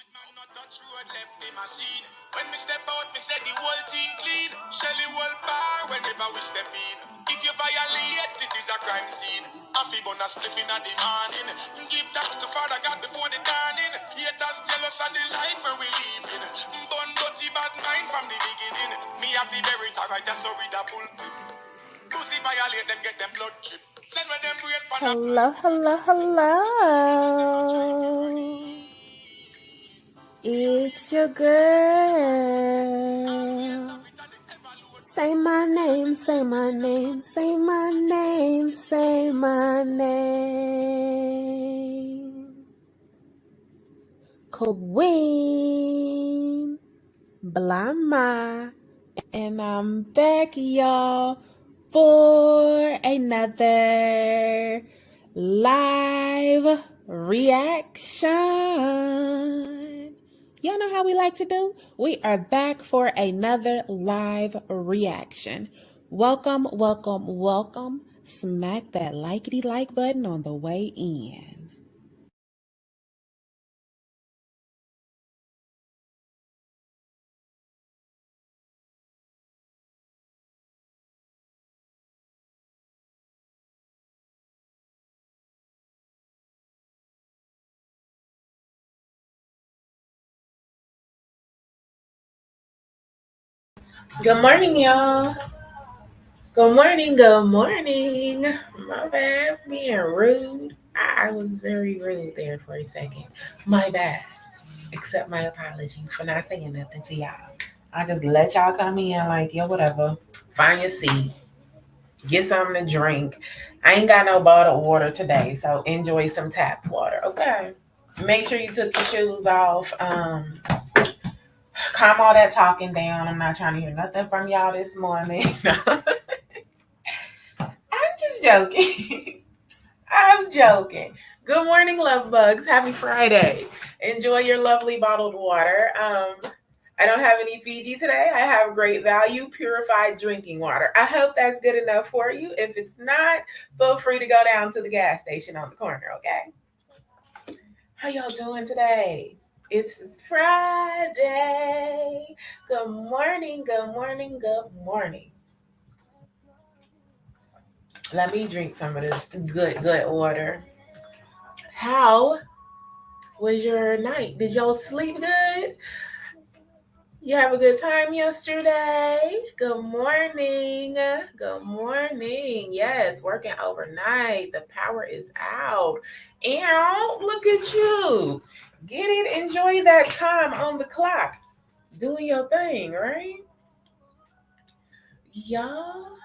Man not touch road, left the machine. When we step out, me say the whole thing clean. Shelly whole bar whenever we step in. If you violate, it is a crime scene. Affy bun a spliffing at the morning. Give thanks to Father God before the dawning. Haters jealous of the life where we living. Bun dirty bad mind from the beginning. Me have the berry tag, I just so read a pulpit. Pussy violate them, get them blood drip. Send where them brain pan. Hello. It's your girl. Say my name, say my name, say my name, say my name. Queen Blahma. And I'm back, y'all, for another live reaction. Y'all know how we like to do? We are back for another live reaction. Welcome. Smack that likety-like button on the way in. Good morning, y'all. Good morning. My bad, being rude. I was very rude there for a second. My bad. Accept my apologies for not saying nothing to y'all. I just let y'all come in like, yo, whatever. Find your seat. Get something to drink. I ain't got no bottled water today, so enjoy some tap water, okay? Make sure you took your shoes off. Calm all that talking down. I'm not trying to hear nothing from y'all this morning. I'm just joking. I'm joking. Good morning, love bugs. Happy Friday. Enjoy your lovely bottled water. I don't have any Fiji today. I have great value purified drinking water. I hope that's good enough for you. If it's not, feel free to go down to the gas station on the corner, okay? How y'all doing today? It's Friday. Good morning. Let me drink some of this good water. How was your night? Did y'all sleep good? You have a good time yesterday? Good morning. Yes, working overnight. The power is out. And look at you. Get it, enjoy that time on the clock. Doing your thing, right? Y'all,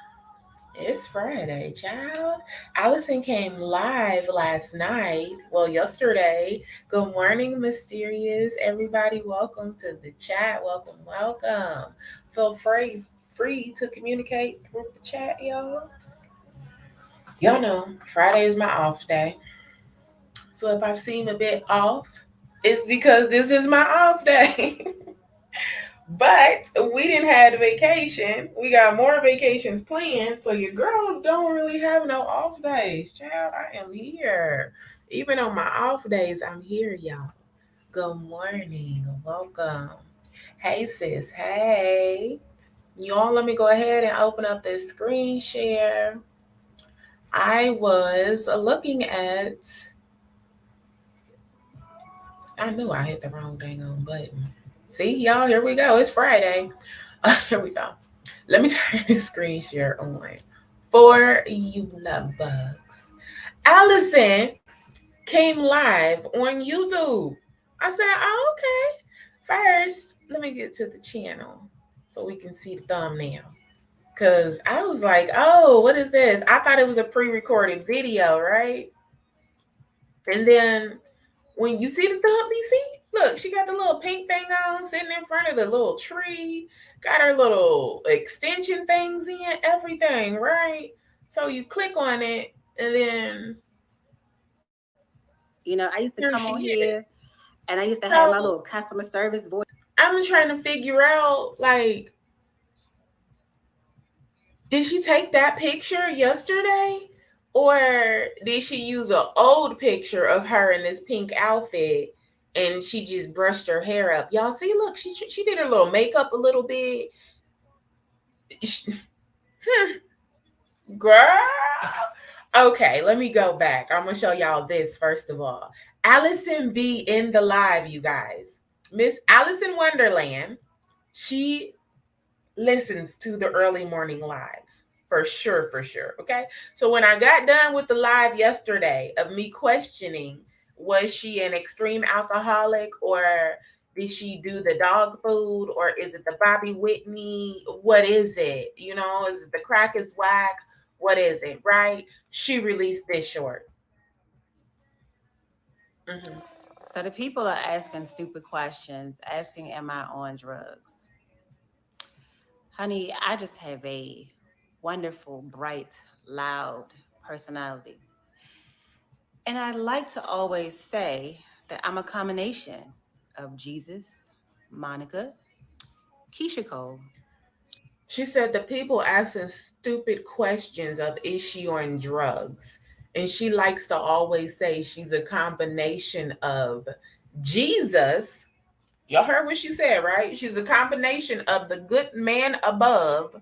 it's Friday, child. Allison came live last night. Well, yesterday. Good morning, mysterious. Everybody, welcome to the chat. Welcome. Feel free to communicate with the chat, y'all. Y'all know Friday is my off day. So if I seem a bit off, it's because this is my off day. But we didn't have a vacation. We got more vacations planned. So your girl don't really have no off days. Child, I am here. Even on my off days, I'm here, y'all. Good morning. Welcome. Hey, sis. Hey. Y'all, let me go ahead and open up this screen share. I was looking at... I knew I hit the wrong dang on button. See, y'all, here we go. It's Friday. Here we go. Let me turn the screen share on for you love bugs. Allison came live on YouTube. I said, oh, okay. First, let me get to the channel so we can see the thumbnail. Because I was like, oh, what is this? I thought it was a pre-recorded video, right? And then when you see the thumb, you see, look, she got the little pink thing on, sitting in front of the little tree, got her little extension things in, everything, right? So you click on it, and then... You know, I used to come on here, and I used to have my little customer service voice. I'm trying to figure out, like, did she take that picture yesterday? Or did she use an old picture of her in this pink outfit and she just brushed her hair up. Y'all see, look, she did her little makeup a little bit. Girl. Okay, let me go back. I'm gonna show y'all this first of all. Allison be in the live, you guys. Miss Allison Wonderland. She listens to the early morning lives for sure, for sure. Okay, so when I got done with the live yesterday of me questioning, was she an extreme alcoholic, or did she do the dog food, or is it the Bobby Whitney? What is it? You know, is it the crack is whack? What is it? Right? She released this short. Mm-hmm. So the people are asking stupid questions, asking, "Am I on drugs?" Honey, I just have a wonderful, bright, loud personality. And I like to always say that I'm a combination of Jesus, Monica, Keisha Cole. She said the people asking stupid questions of is she on drugs? And she likes to always say she's a combination of Jesus. Y'all heard what she said, right? She's a combination of the good man above,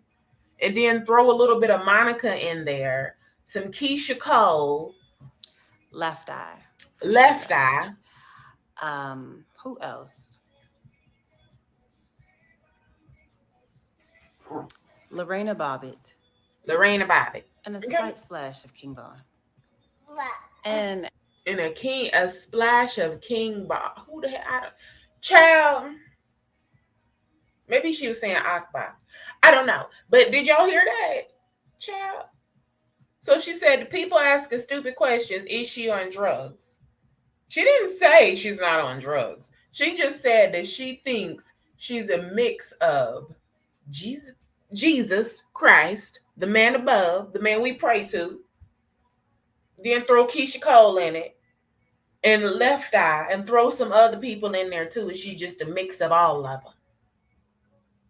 and then throw a little bit of Monica in there, some Keisha Cole, Left Eye, for Left sure. Eye, Who else? Lorena Bobbitt, Lorena Bobbitt. and a Okay. slight splash of King Von. And And a splash of King Bob. Who the hell? I don't, child. Maybe she was saying Akbar. I don't know. But did y'all hear that? Child. So she said the people asking stupid questions, is she on drugs? She didn't say she's not on drugs. She just said that she thinks she's a mix of Jesus, Jesus Christ, the man above, the man we pray to, then throw Keisha Cole in it, and Left Eye, and throw some other people in there too. And she's just a mix of all of them.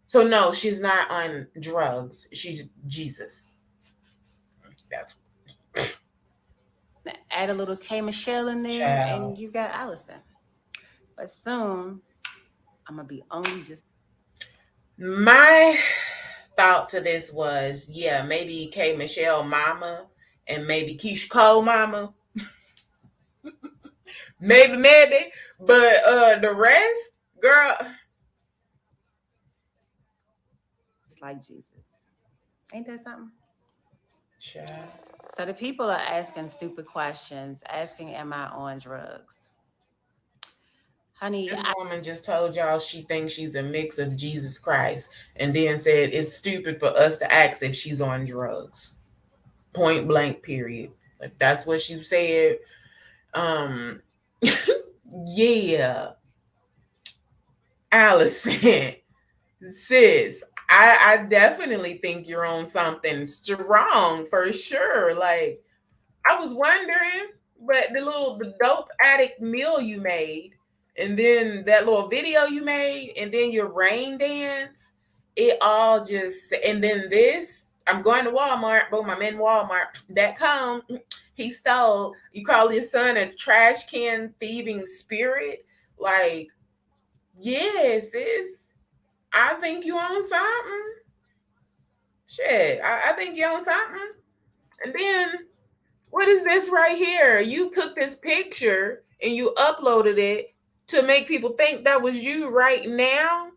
So no, she's not on drugs. She's Jesus. That's add a little K Michelle in there, child. and you got Allison. But soon, I'm going to be only just. My thought to this was, yeah, maybe K Michelle mama and maybe Keisha Cole mama. Maybe. But the rest, girl. It's like Jesus. Ain't that something? Child. So the people are asking stupid questions, asking, "Am I on drugs?" Honey, This woman just told y'all she thinks she's a mix of Jesus Christ, and then said it's stupid for us to ask if she's on drugs. Point blank, period. Like that's what she said. Um, yeah, Allison, sis, I definitely think you're on something strong for sure. Like I was wondering, but the dope addict meal you made, and then that little video you made, and then your rain dance, it all just, and then this. I'm going to Walmart. Boom, I'm in Walmart. That come, he stole. You call your son a trash can thieving spirit? Like, yes, sis. I think you own something. Shit, I think you own something. And then what is this right here? You took this picture and you uploaded it to make people think that was you right now?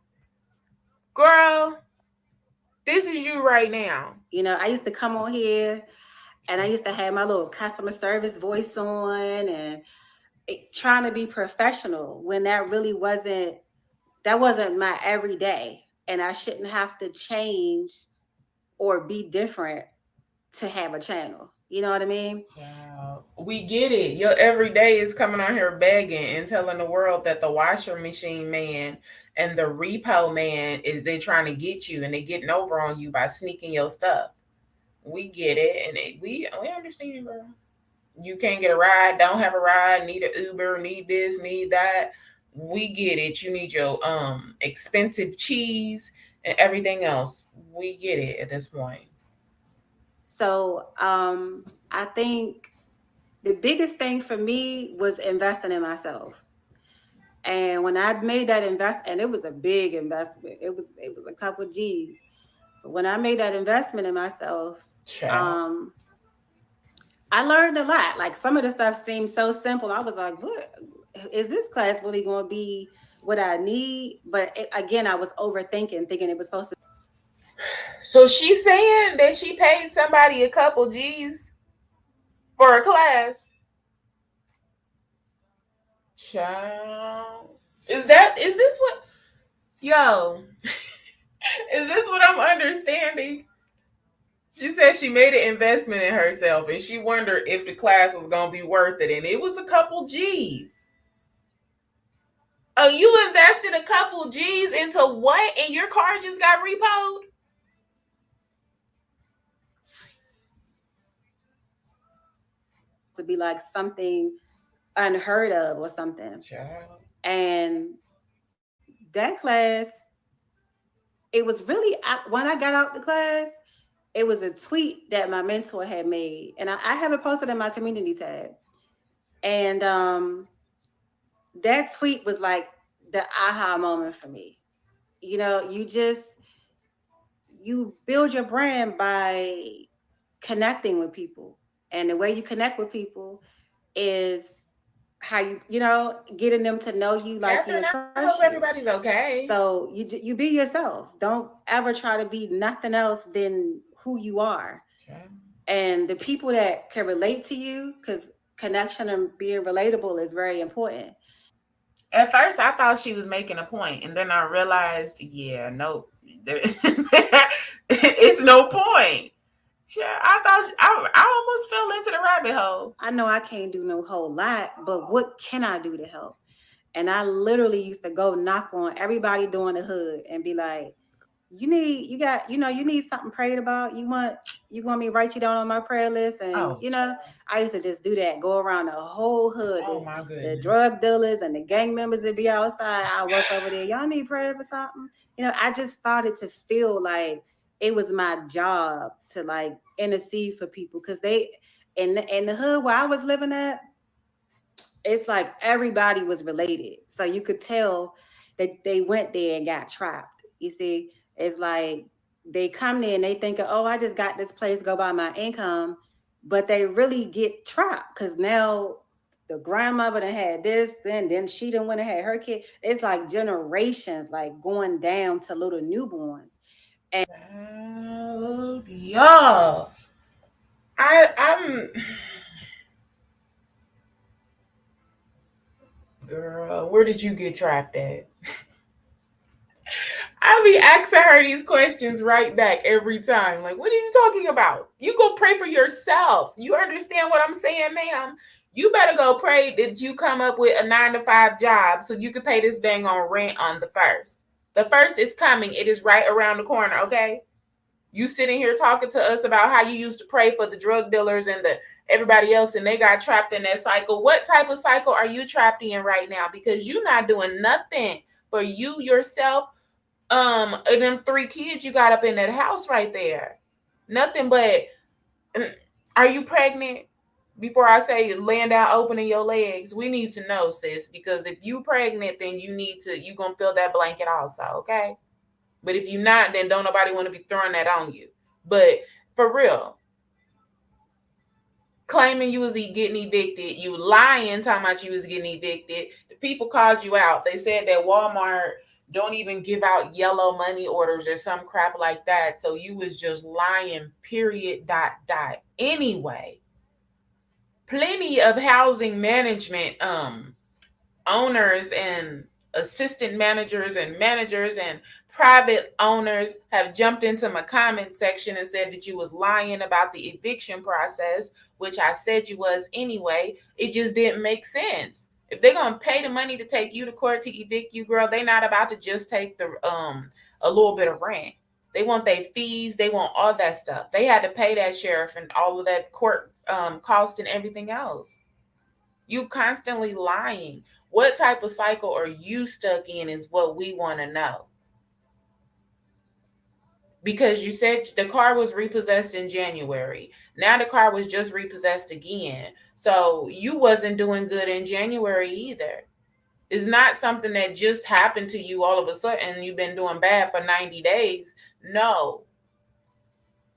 Girl, this is you right now. you know, I used to come on here and I used to have my little customer service voice on and trying to be professional when that wasn't my everyday. And I shouldn't have to change or be different to have a channel. You know what I mean? Child, we get it. Your everyday is coming on here begging and telling the world that the washer machine man and the repo man is they trying to get you and they getting over on you by sneaking your stuff. We get it, and we understand, girl. You can't get a ride, don't have a ride, need an Uber, need this, need that. We get it. You need your expensive cheese and everything else. We get it at this point. So I think the biggest thing for me was investing in myself. And when I made that and it was a big investment. It was a couple G's. But when I made that investment in myself, Child. um, I learned a lot. Like some of the stuff seemed so simple. I was like, "What is this class really going to be? What I need?" But again, I was overthinking, thinking it was supposed to. So she's saying that she paid somebody a couple G's for a class. Child. Is this what yo, is this what I'm understanding? She said she made an investment in herself and she wondered if the class was gonna be worth it, and it was a couple G's. Oh, you invested a couple G's into what? And your car just got repoed? To be like something unheard of or something. Child. And that class, it was really when I got out the class, it was a tweet that my mentor had made, and I have it posted in my community tab. And that tweet was like the aha moment for me. You know, you build your brand by connecting with people, and the way you connect with people is how getting them to know you, like you, and Catherine, I trust hope you. everybody's okay. So you be yourself. Don't ever try to be nothing else than who you are. Child. And the people that can relate to you, because connection and being relatable is very important. At first, I thought she was making a point, and then I realized, yeah, no, it's no point. Yeah, I almost fell into the rabbit hole. I know I can't do no whole lot, but what can I do to help? And I literally used to go knock on everybody doing the hood and be like, you need something prayed about. You want me to write you down on my prayer list? And I used to just do that, go around the whole hood. Oh my goodness. The drug dealers and the gang members that be outside, I work over there. Y'all need prayer for something? I just started to feel like it was my job to like intercede for people, because they in the hood where I was living at, it's like everybody was related. So you could tell that they went there and got trapped. You see, it's like they come there and they think, oh, I just got this place, go by my income. But they really get trapped because now the grandmother that had this, then she didn't want to have her kid. It's like generations like going down to little newborns. And y'all, I'm girl, where did you get trapped at? I be asking her these questions right back every time. Like, what are you talking about? You go pray for yourself. You understand what I'm saying, ma'am? You better go pray that you come up with a 9-to-5 job so you can pay this dang on rent on the first. The first is coming. It is right around the corner, okay? You sitting here talking to us about how you used to pray for the drug dealers and the everybody else and they got trapped in that cycle. What type of cycle are you trapped in right now? Because you're not doing nothing for you, yourself, and them 3 kids you got up in that house right there. Nothing but are you pregnant? Before I say laying down opening your legs, we need to know, sis, because if you pregnant, then you gonna feel that blanket also, okay? But if you're not, then don't nobody want to be throwing that on you. But for real, claiming you was getting evicted, you lying, talking about you was getting evicted. The people called you out. They said that Walmart don't even give out yellow money orders or some crap like that. So you was just lying, period, dot, dot. Anyway, plenty of housing management owners and assistant managers and private owners have jumped into my comment section and said that you was lying about the eviction process, which I said you was anyway. It just didn't make sense. If they're gonna pay the money to take you to court to evict you, girl, they not about to just take the a little bit of rent. They want their fees, they want all that stuff. They had to pay that sheriff and all of that court cost and everything else. You constantly lying. What type of cycle are you stuck in is what we want to know. Because you said the car was repossessed in January. Now the car was just repossessed again. So you wasn't doing good in January either. It's not something that just happened to you all of a sudden and you've been doing bad for 90 days. No.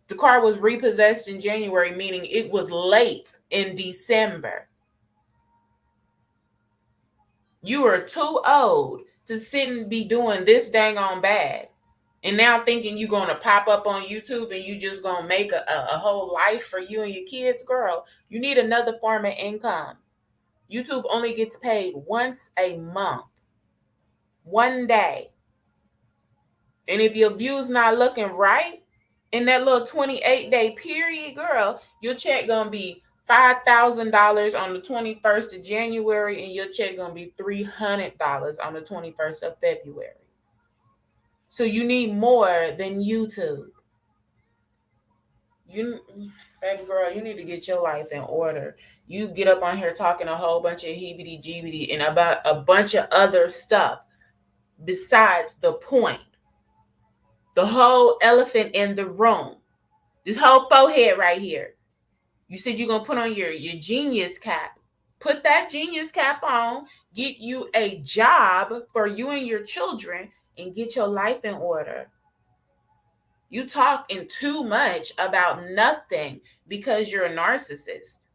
The car was repossessed in January, meaning it was late in December. You are too old to sit and be doing this dang on bad. And now thinking you're going to pop up on YouTube and you just going to make a whole life for you and your kids. Girl, you need another form of income. YouTube only gets paid once a month. One day. And if your view's not looking right in that little 28-day period, girl, your check gonna be $5,000 on the 21st of January, and your check gonna be $300 on the 21st of February. So you need more than YouTube. You, baby girl, you need to get your life in order. You get up on here talking a whole bunch of heebity jeebity and about a bunch of other stuff besides the point. The whole elephant in the room. This whole forehead right here. You said you're going to put on your genius cap. Put that genius cap on. Get you a job for you and your children and get your life in order. You talking too much about nothing because you're a narcissist.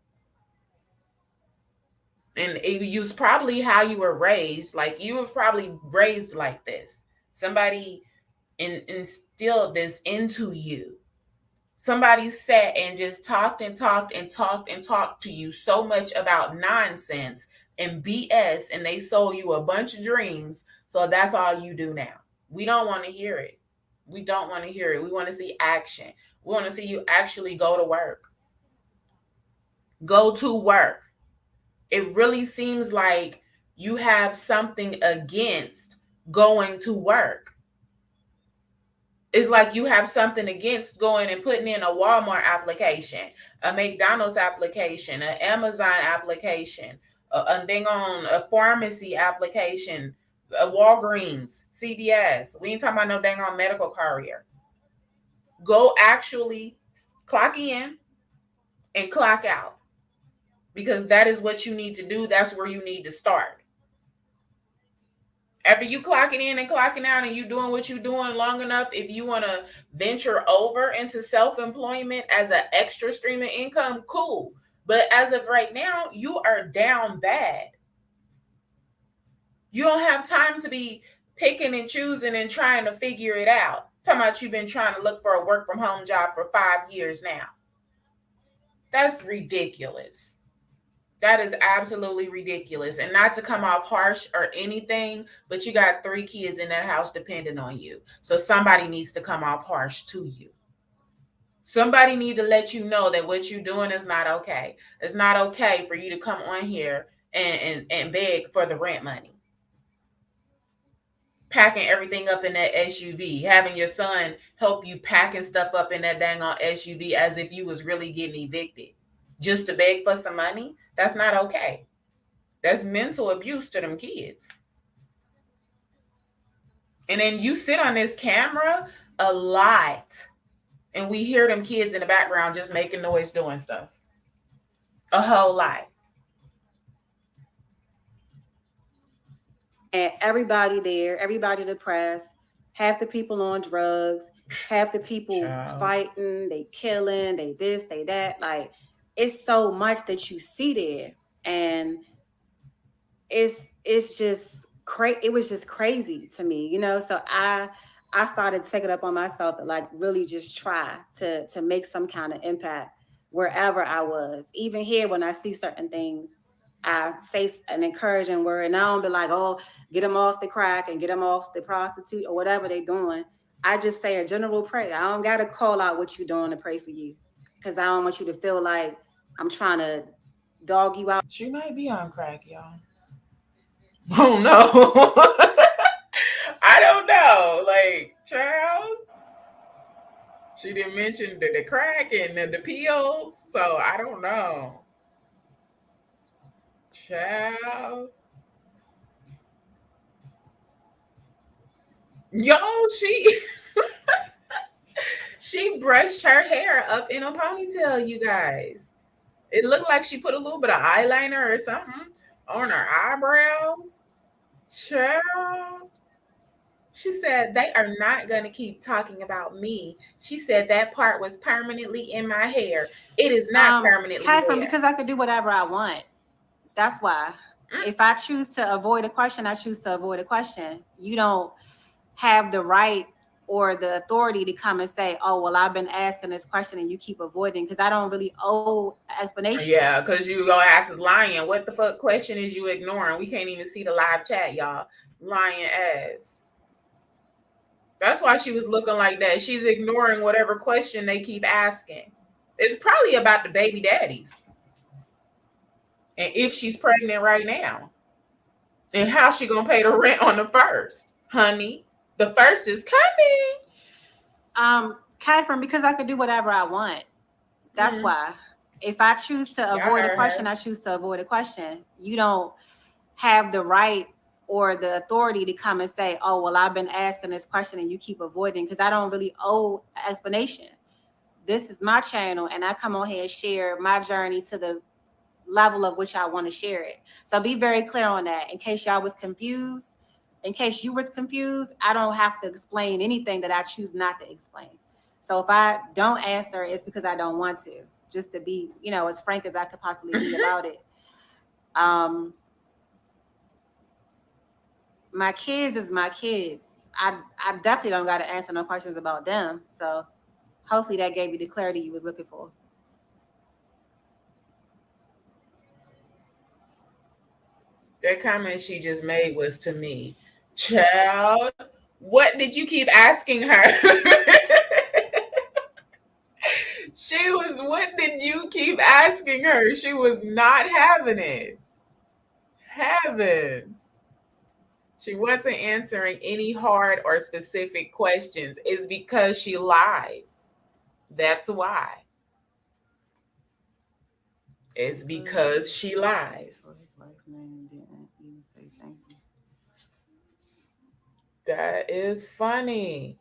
And it was probably how you were raised. Like you were probably raised like this. Somebody instilled this into you. Somebody sat and just talked and talked and talked and talked to you so much about nonsense and BS, and they sold you a bunch of dreams. So that's all you do now. We don't want to hear it. We don't want to hear it. We want to see action. We want to see you actually go to work. Go to work. It really seems like you have something against going to work. It's like you have something against going and putting in a Walmart application, a McDonald's application, an Amazon application, a dang on a pharmacy application, a Walgreens, CVS. We ain't talking about no dang on medical courier. Go actually clock in and clock out, because that is what you need to do. That's where you need to start. After you clocking in and clocking out and you doing what you doing long enough, if you want to venture over into self-employment as an extra stream of income, cool. But as of right now, you are down bad. You don't have time to be picking and choosing and trying to figure it out. Talking about you've been trying to look for a work from home job for 5 years now. That's ridiculous. That is absolutely ridiculous. And not to come off harsh or anything, but you got 3 kids in that house depending on you. So somebody needs to come off harsh to you. Somebody need to let you know that what you're doing is not okay. It's not okay for you to come on here and beg for the rent money. Packing everything up in that SUV. Having your son help you packing stuff up in that dang on SUV as if you was really getting evicted. Just to beg for some money? That's not okay. That's mental abuse to them kids. And then you sit on this camera a lot, and we hear them kids in the background just making noise doing stuff. A whole lot. And everybody there, everybody depressed, half the people on drugs, half the people fighting, they killing, they this, they that. Like, it's so much that you see there. And it's just crazy. It was just crazy to me, you know. So I started taking it up on myself to like really just try to make some kind of impact wherever I was. Even here, when I see certain things, I say an encouraging word, and I don't be like, "Oh, get them off the crack and get them off the prostitute or whatever they doing." I just say a general prayer. I don't gotta call out what you're doing to pray for you, because I don't want you to feel like I'm trying to dog you out. She might be on crack, y'all. Oh no. I don't know. Like, child. She didn't mention the crack and the pills, so I don't know. Child. Yo, she brushed her hair up in a ponytail, you guys. It looked like she put a little bit of eyeliner or something on her eyebrows. Child. She said they are not going to keep talking about me. She said that part was permanently in my hair. It is not permanently Catherine, there. because I could do whatever I want. That's why. Mm, If I choose to avoid a question, I choose to avoid a question. You don't have the right or the authority to come and say, "Oh, well, I've been asking this question and you keep avoiding," because I don't really owe explanation. yeah, because you gonna ask us lying. What the fuck question is you ignoring? We can't even see the live chat, y'all. Lying ass. That's why she was looking like that. She's ignoring whatever question they keep asking. It's probably about the baby daddies and if she's pregnant right now and how she gonna pay the rent on the first, honey. The first is coming. Catherine, because I could do whatever I want. That's Mm, why. If I choose to y'all avoid a heard question, her. I choose to avoid a question. You don't have the right or the authority to come and say, "Oh, well, I've been asking this question and you keep avoiding," because I don't really owe explanation. This is my channel, and I come on here and share my journey to the level of which I want to share it. So be very clear on that. In case y'all was confused, in case you was confused, I don't have to explain anything that I choose not to explain. So if I don't answer, it's because I don't want to. Just to be, as frank as I could possibly be about it. Um, my kids is my kids. I definitely don't got to answer no questions about them. So hopefully that gave you the clarity you was looking for. That comment she just made was to me. Child, what did you keep asking her? What did you keep asking her? She was not having it. Heavens. She wasn't answering any hard or specific questions. It's because she lies. That's why. It's because she lies. That is funny.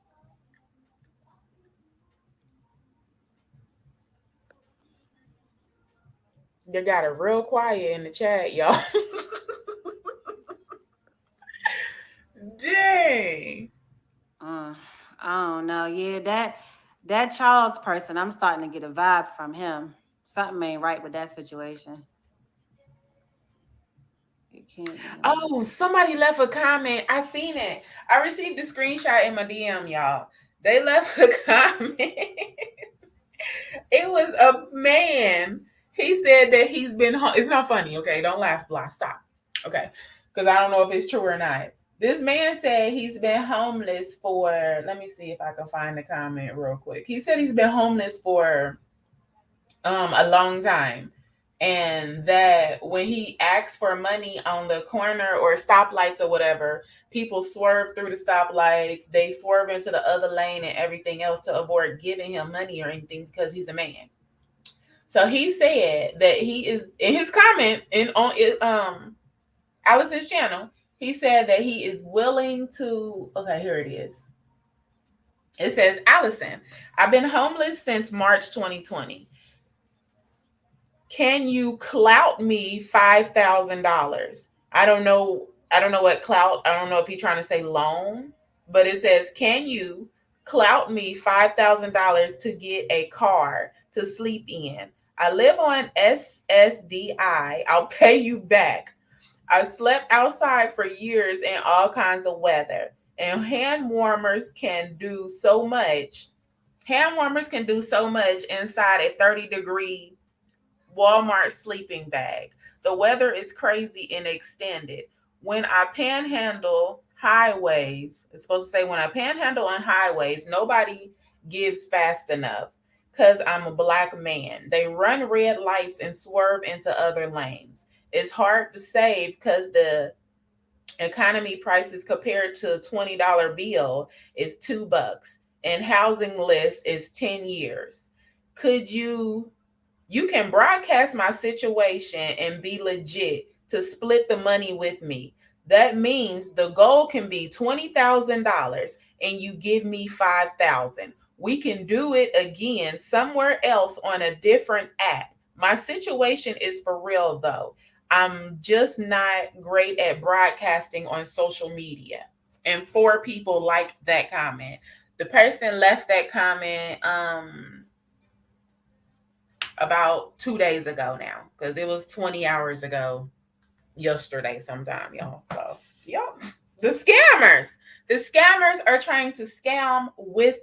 You got it real quiet in the chat, y'all. Dang. Uh, I don't know. Yeah, that Charles person, I'm starting to get a vibe from him. Something ain't right with that situation. It can't be Oh, somebody left a comment. I seen it. I received a screenshot in my DM, y'all. They left a comment. It was a man. He said that he's been. It's not funny, okay? Don't laugh, blah. Stop, okay? Because I don't know if it's true or not. This man said he's been homeless for. Let me see if I can find the comment real quick. He said he's been homeless for a long time, and that when he asks for money on the corner or stoplights or whatever, people swerve through the stoplights, they swerve into the other lane and everything else to avoid giving him money or anything because he's a man. So he said that he is in his comment in on it Allison's channel. He said that he is willing to. Okay, here it is. It says, Allison, I've been homeless since March 2020. Can you clout me $5,000? I don't know what clout. I don't know if he's trying to say loan, but it says, can you clout me $5,000 to get a car to sleep in? I live on SSDI. I'll pay you back. I slept outside for years in all kinds of weather, and hand warmers can do so much. Hand warmers can do so much inside a 30-degree Walmart sleeping bag. The weather is crazy and extended. When I panhandle highways, it's supposed to say when I panhandle on highways, nobody gives fast enough because I'm a black man. They run red lights and swerve into other lanes. It's hard to save because the economy prices compared to a $20 bill is $2 and housing list is 10 years. Could you can broadcast my situation and be legit to split the money with me. That means the goal can be $20,000 and you give me 5,000. We can do it again somewhere else on a different app. My situation is for real though. I'm just not great at broadcasting on social media. And 4 people liked that comment. The person left that comment about 2 days ago now, because it was 20 hours ago yesterday sometime, y'all. So, yep. The scammers. The scammers are trying to scam with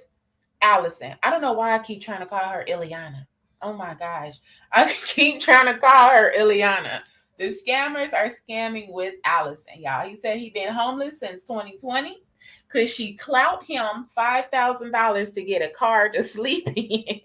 Allison. I don't know why I keep trying to call her Ileana. Oh my gosh. I keep trying to call her Ileana. The scammers are scamming with Allison, y'all. He said he been homeless since 2020 because she clout him $5,000 to get a car to sleep in.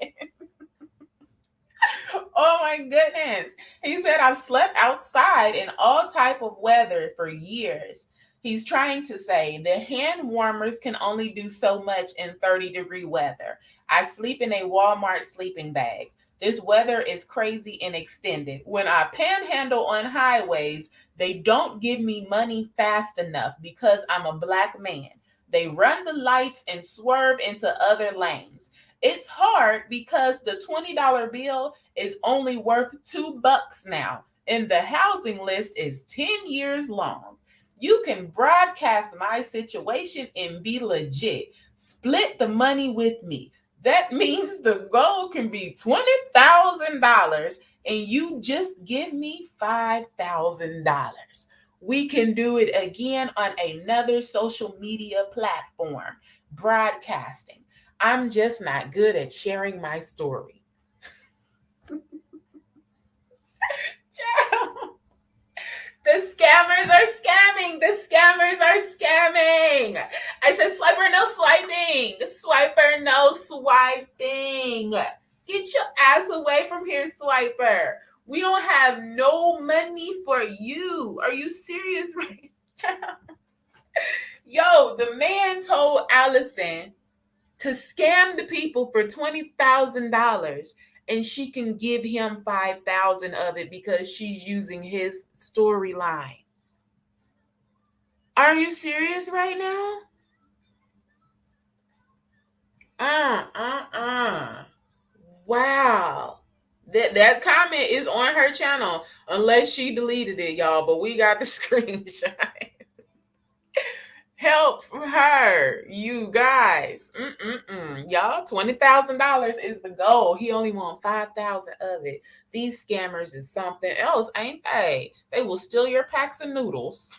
Oh my goodness. He said, I've slept outside in all type of weather for years. He's trying to say the hand warmers can only do so much in 30-degree weather. I sleep in a Walmart sleeping bag. This weather is crazy and extended. When I panhandle on highways, they don't give me money fast enough because I'm a black man. They run the lights and swerve into other lanes. It's hard because the $20 bill is only worth $2 now, and the housing list is 10 years long. You can broadcast my situation and be legit. Split the money with me. That means the goal can be $20,000 and you just give me $5,000. We can do it again on another social media platform, broadcasting. I'm just not good at sharing my story. The scammers are scamming. The scammers are scamming. I said, swiper, no swiping. Swiper, no swiping. Get your ass away from here, swiper. We don't have no money for you. Are you serious right now? Yo, the man told Allison to scam the people for $20,000 and she can give him 5,000 of it because she's using his storyline. Are you serious right now? Wow. That comment is on her channel unless she deleted it, y'all, but we got the screenshot. Help her, you guys. Y'all, $20,000 is the goal. He only want 5,000 of it. These scammers is something else, ain't they? They will steal your packs of noodles.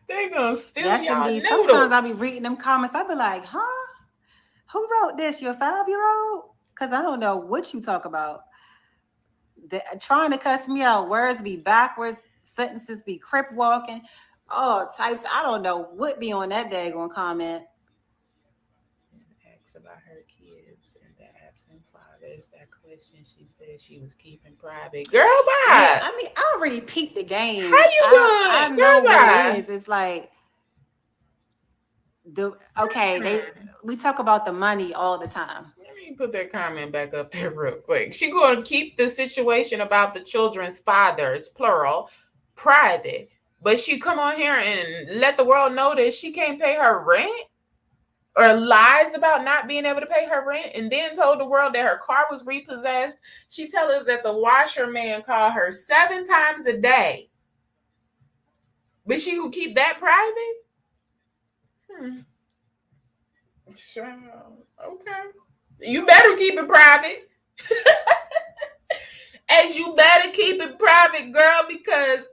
They're gonna steal Yes, y'all indeed. noodles. Sometimes I'll be reading them comments. I'll be like, huh? Who wrote this? Your 5-year-old? Because I don't know what you talk about. Trying to cuss me out. Words be backwards. Sentences be crip walking. All types. I don't know what be on that daggone comment. Asked about her kids and the absent fathers. That question she said she was keeping private. Girl, bye. Yeah, I mean, I already peeped the game. How you I doing? know Girl, what bye. it is. It's like we talk about the money all the time. Let me put that comment back up there real quick. She going to keep the situation about the children's fathers, plural, private. But she come on here and let the world know that she can't pay her rent or lies about not being able to pay her rent and then told the world that her car was repossessed. She tell us that the washerman called her 7 times a day. But she will keep that private? Sure. Okay. You better keep it private. As you better keep it private, girl, because,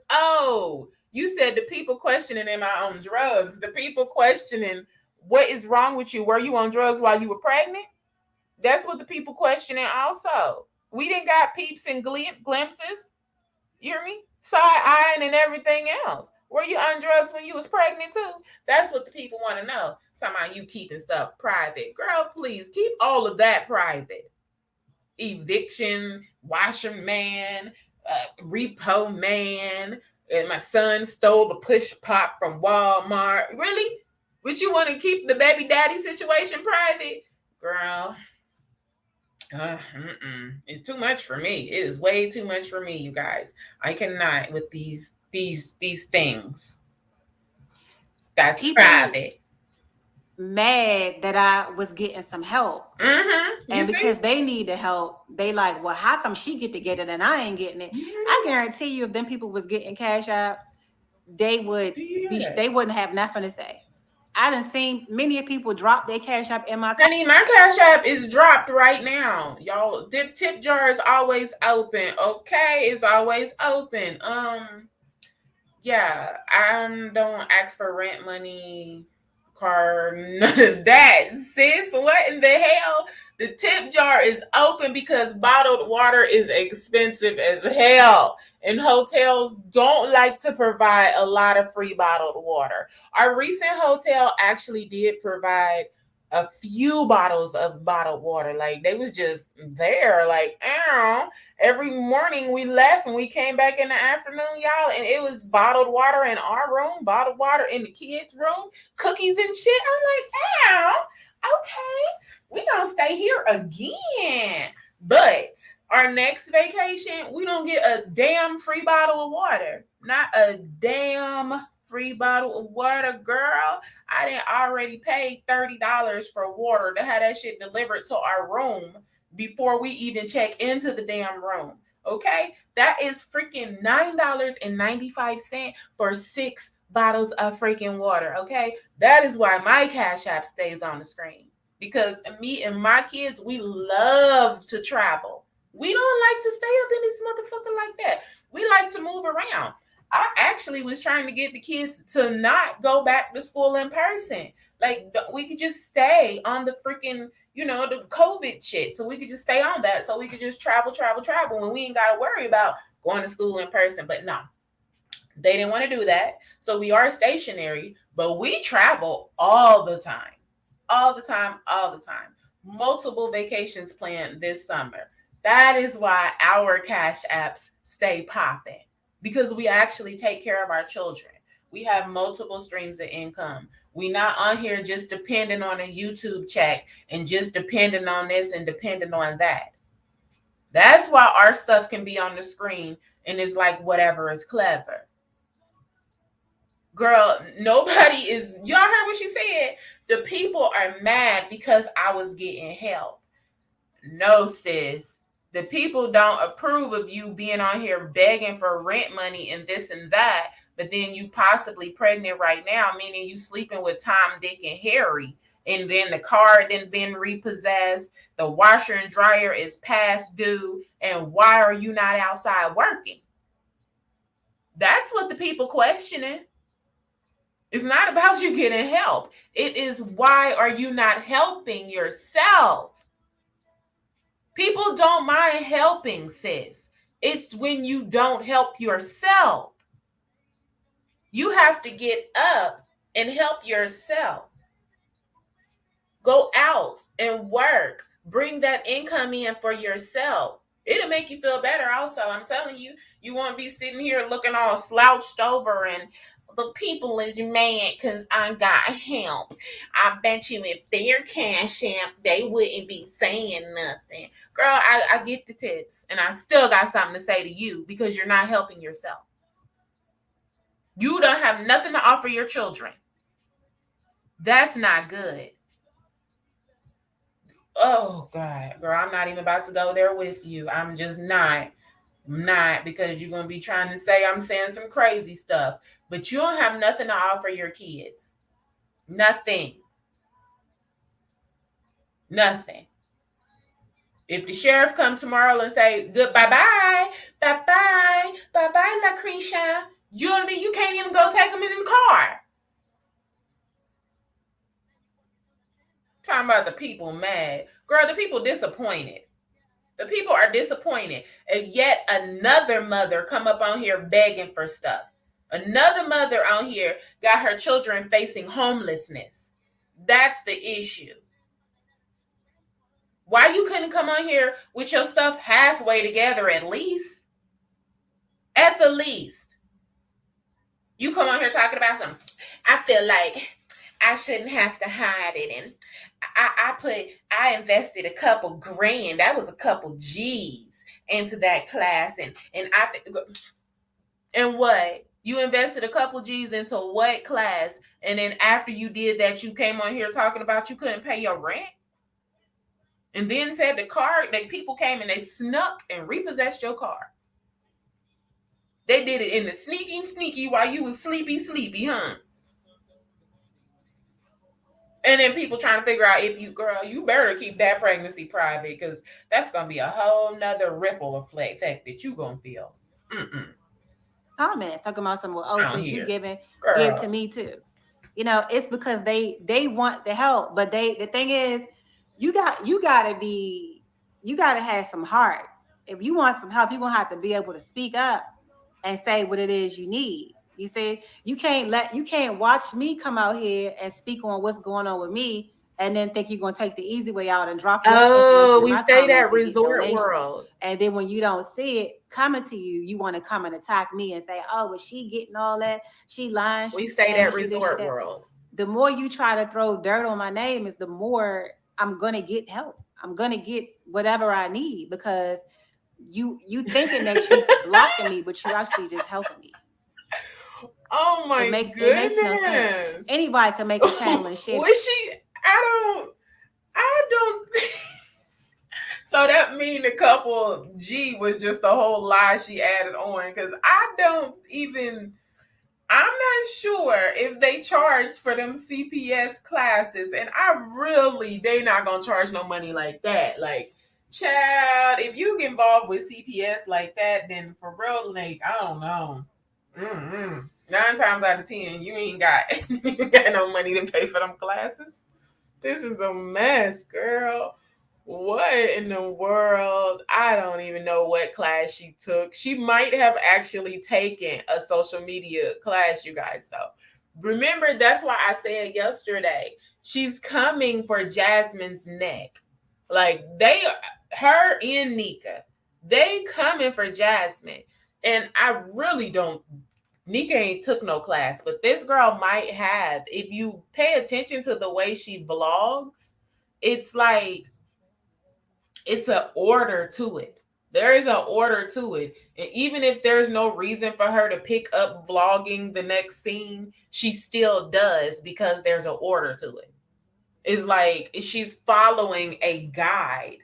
you said the people questioning, am I on drugs? The people questioning, what is wrong with you? Were you on drugs while you were pregnant? That's what the people questioning also. We didn't got peeps and glimpses. You hear me? Side-eyeing and everything else. Were you on drugs when you was pregnant too? That's what the people want to know. Talking about you keeping stuff private. Girl, please keep all of that private. Eviction, washer man, repo man, and my son stole the push pop from Walmart. Really? Would you want to keep the baby daddy situation private? Girl, it's too much for me. It is way too much for me, you guys. I cannot with these things. That's private. mad that I was getting some help. And because they need the help, they like, well, how come she get to get it and I ain't getting it? I guarantee you, if them people was getting cash apps, they wouldn't have nothing to say. I done seen many people drop their cash app in my Honey, my cash app is dropped right now. Y'all, the tip jar is always open. Okay, it's always open. Yeah, I don't ask for rent money, car, none of that, sis. What in the hell? The tip jar is open because bottled water is expensive as hell. And hotels don't like to provide a lot of free bottled water. Our recent hotel actually did provide a few bottles of bottled water. Like they was just there, like, ow. Every morning we left and we came back in the afternoon, y'all, and it was bottled water in our room, bottled water in the kids' room, cookies and shit. I'm like, ow, okay, we gonna stay here again. But our next vacation, we don't get a damn free bottle of water. Not a damn free bottle of water, girl. I didn't already pay $30 for water to have that shit delivered to our room before we even check into the damn room. Okay? That is freaking $9.95 for 6 bottles of freaking water. Okay? That is why my Cash App stays on the screen. Because me and my kids, we love to travel. We don't like to stay up in this motherfucker like that. We like to move around. I actually was trying to get the kids to not go back to school in person. Like, we could just stay on the freaking, the COVID shit. So we could just stay on that. So we could just travel. And we ain't got to worry about going to school in person. But no, they didn't want to do that. So we are stationary, but we travel all the time. All the time. Multiple vacations planned this summer. That is why our cash apps stay popping. Because we actually take care of our children. We have multiple streams of income. We not on here just depending on a YouTube check and just depending on this and depending on that. That's why our stuff can be on the screen and it's like whatever is clever. Girl, nobody is, y'all heard what she said? The people are mad because I was getting help. No, sis. The people don't approve of you being on here begging for rent money and this and that, but then you possibly pregnant right now, meaning you sleeping with Tom, Dick, and Harry, and then the car then been repossessed, the washer and dryer is past due, and why are you not outside working? That's what the people questioning. It's not about you getting help. It is, why are you not helping yourself? People don't mind helping, sis. It's when you don't help yourself. You have to get up and help yourself. Go out and work. Bring that income in for yourself. It'll make you feel better also. I'm telling you, you won't be sitting here looking all slouched over and the people is mad because I got help. I bet you if their cash app, they wouldn't be saying nothing. Girl, I get the tips and I still got something to say to you because you're not helping yourself. You don't have nothing to offer your children. That's not good. Oh, God. Girl, I'm not even about to go there with you. I'm just not. Not because you're going to be trying to say I'm saying some crazy stuff. But you don't have nothing to offer your kids. Nothing. Nothing. If the sheriff come tomorrow and say, bye-bye, Lucretia, you can't even go take them in the car. Talking about the people mad. Girl, the people disappointed. The people are disappointed. And yet another mother come up on here begging for stuff. Another mother on here got her children facing homelessness. That's the issue. Why you couldn't come on here with your stuff halfway together at least? At the least. You come on here talking about something. I feel like I shouldn't have to hide it. And I invested a couple grand. That was a couple G's into that class. And what? You invested a couple G's into what class? And then after you did that, you came on here talking about you couldn't pay your rent? And then said the car, that people came and they snuck and repossessed your car. They did it in the sneaky while you was sleepy, huh? And then people trying to figure out if you, girl, you better keep that pregnancy private because that's going to be a whole nother ripple effect that you going to feel. Comments talking about some, oh, Out since you here. give to Girl. me too. It's because they want the help, but the thing is, you gotta have some heart. If you want some help, you're gonna have to be able to speak up and say what it is you need. You see, you can't watch me come out here and speak on what's going on with me and then think you're gonna take the easy way out and drop enough information Oh, in we my stayed comments at and get Resort donations. World. And then when you don't see it coming to you, you want to come and attack me and say, oh, was she getting all that? She lying, We she stayed at scamming, she this, she Resort that. World. The more you try to throw dirt on my name is the more I'm gonna get help. I'm gonna get whatever I need because you thinking that you blocking me, but you actually just helping me. Oh my It makes no sense. goodness. Anybody can make a channel and share. Was she? I don't. So that mean the couple G was just a whole lie she added on because I don't even. I'm not sure if they charge for them CPS classes, and they not gonna charge no money like that. Like, child, if you get involved with CPS like that, then for real, like, I don't know. 9 times out of 10, you ain't got you got no money to pay for them classes. This is a mess, girl. What in the world? I don't even know what class she took. She might have actually taken a social media class, you guys, though. Remember, that's why I said yesterday, she's coming for Jasmine's neck. Like, her and Nika, they coming for Jasmine. And I really don't, Nika ain't took no class, but this girl might have. If you pay attention to the way she vlogs, it's like, it's an order to it. There is an order to it. And even if there's no reason for her to pick up vlogging the next scene, she still does because there's an order to it. It's like she's following a guide.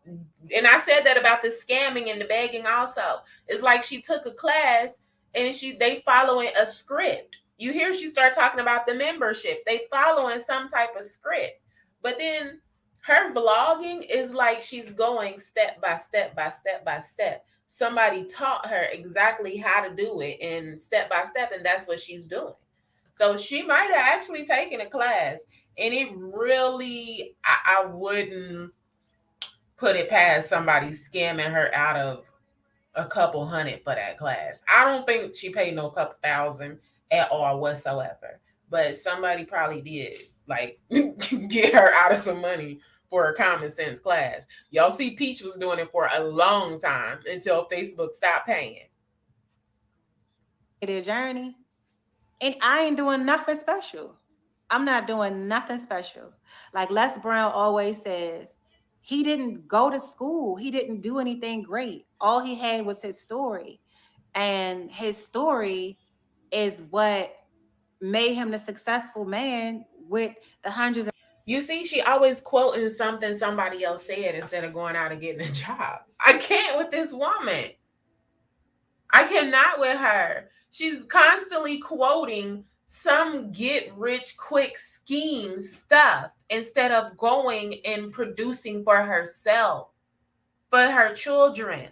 And I said that about the scamming and the begging also. It's like she took a class and they following a script. You hear she start talking about the membership. They following some type of script. But then her vlogging is like she's going step by step by step by step. Somebody taught her exactly how to do it and step by step, and that's what she's doing. So she might have actually taken a class. And it really, I wouldn't put it past somebody scamming her out of a couple hundred for that class. I don't think she paid no couple thousand at all whatsoever. But somebody probably did like get her out of some money for a common sense class. Y'all see Peach was doing it for a long time until Facebook stopped paying. Their journey. And I ain't doing nothing special. I'm not doing nothing special. Like Les Brown always says, he didn't go to school. He didn't do anything great. All he had was his story. And his story is what made him the successful man with the hundreds of. You see, she always quoting something somebody else said instead of going out and getting a job. I can't with this woman. I cannot with her. She's constantly quoting some get rich quick scheme stuff instead of going and producing for herself, for her children.